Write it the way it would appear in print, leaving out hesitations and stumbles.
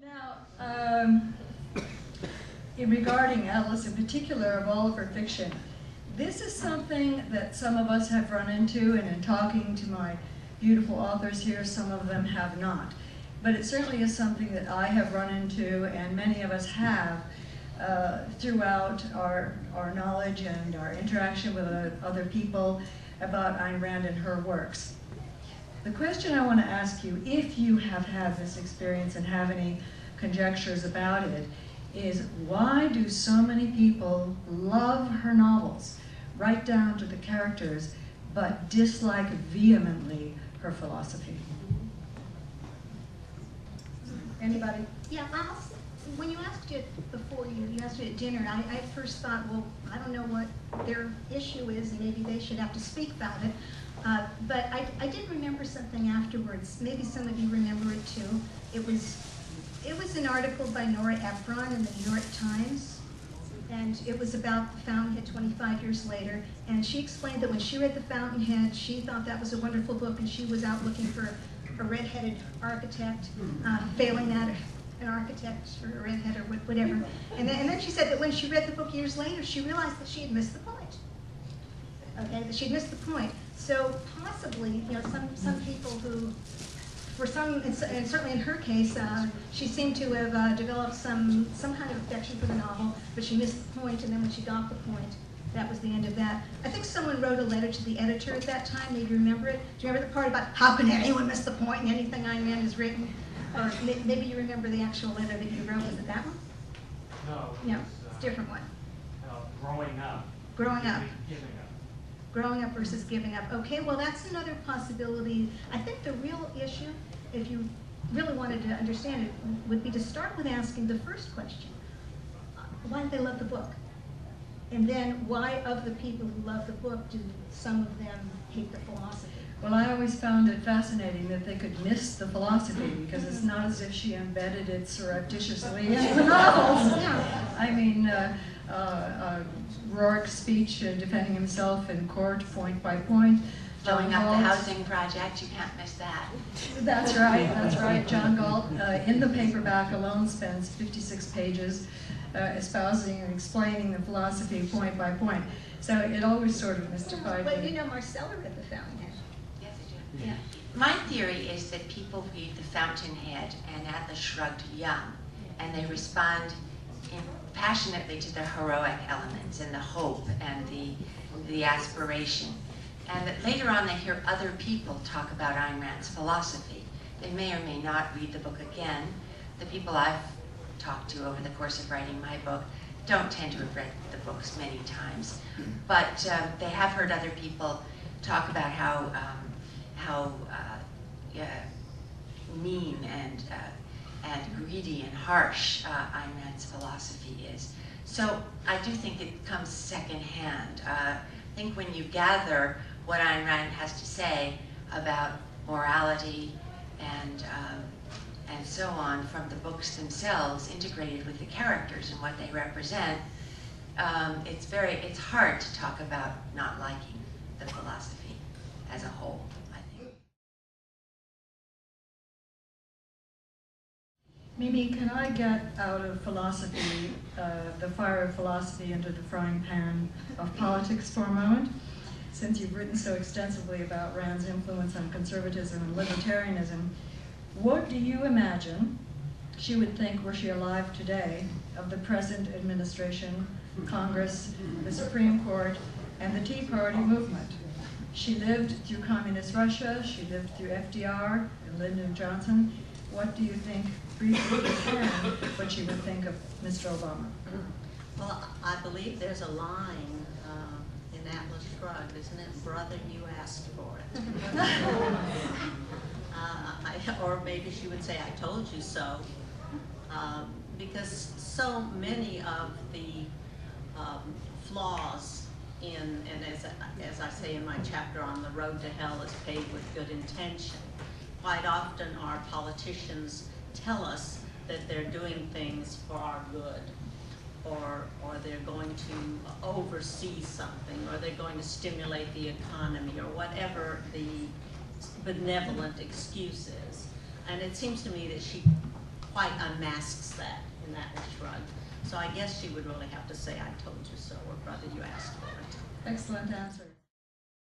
Now, regarding Atlas in particular, of all of her fiction, this is something that some of us have run into, and in talking to my beautiful authors here, some of them have not. But it certainly is something that I have run into, and many of us have, throughout our knowledge and our interaction with other people about Ayn Rand and her works. The question I want to ask you, if you have had this experience and have any conjectures about it, is why do so many people love her novels, right down to the characters, but dislike vehemently her philosophy? Anybody? Yeah, when you asked it before, you asked it at dinner, I first thought, well, I don't know what their issue is, and maybe they should have to speak about it. But I did remember something afterwards. Maybe some of you remember it too. It was an article by Nora Ephron in the New York Times, and it was about The Fountainhead 25 years later. And she explained that when she read The Fountainhead, she thought that was a wonderful book, and she was out looking for a red-headed architect, failing at an architect or a redhead or whatever. And then she said that when she read the book years later, she realized that she had missed the point. Okay, that she'd missed the point. So possibly, you know, some people who, for some, and certainly in her case, she seemed to have developed some kind of affection for the novel, but she missed the point, and then when she got the point, that was the end of that. I think someone wrote a letter to the editor at that time. Maybe you remember it. Do you remember the part about how can anyone miss the point in anything Ayn Rand has written? Or maybe you remember the actual letter that you wrote. Was it that one? No. No, it's a different one. Growing up. Growing up. Giving up. Growing up versus giving up. Okay, well that's another possibility. I think the real issue, if you really wanted to understand it, would be to start with asking the first question. Why do they love the book? And then why of the people who love the book do some of them hate the philosophy? Well, I always found it fascinating that they could miss the philosophy, because it's not as if she embedded it surreptitiously into the novels. I mean, Rourke's speech defending himself in court, point by point. Blowing up the housing project, you can't miss that. That's right, that's right. John Galt, in the paperback alone, spends 56 pages espousing and explaining the philosophy point by point. So it always sort of mystified me. Well, you know Marcella read The Fountainhead. Yes, I do. Yeah. My theory is that people read The Fountainhead and Atlas Shrugged young, and they respond passionately to the heroic elements and the hope and the aspiration. And that later on they hear other people talk about Ayn Rand's philosophy. They may or may not read the book again. The people I've talked to over the course of writing my book don't tend to have read the books many times, but they have heard other people talk about how mean and greedy and harsh Ayn Rand's philosophy is. So I do think it comes secondhand. I think when you gather what Ayn Rand has to say about morality and so on from the books themselves, integrated with the characters and what they represent, it's hard to talk about not liking the philosophy as a whole, I think. Mimi, can I get out of philosophy, the fire of philosophy, into the frying pan of politics for a moment? Since you've written so extensively about Rand's influence on conservatism and libertarianism, what do you imagine she would think, were she alive today, of the present administration, Congress, the Supreme Court, and the Tea Party movement? She lived through communist Russia, she lived through FDR and Lyndon Johnson. What do you think, briefly if you can, what she would think of Mr. Obama? Well, I believe there's a line in Atlas Shrugged, isn't it? Brother, you asked for it. Or maybe she would say, I told you so. Because so many of the flaws and as I say in my chapter on The Road to Hell is paved with good intention, quite often our politicians tell us that they're doing things for our good, or they're going to oversee something, or they're going to stimulate the economy, or whatever the benevolent excuse is. And it seems to me that she quite unmasks that in that shrug. So I guess she would really have to say, I told you so, or brother, you asked for it. Excellent answer.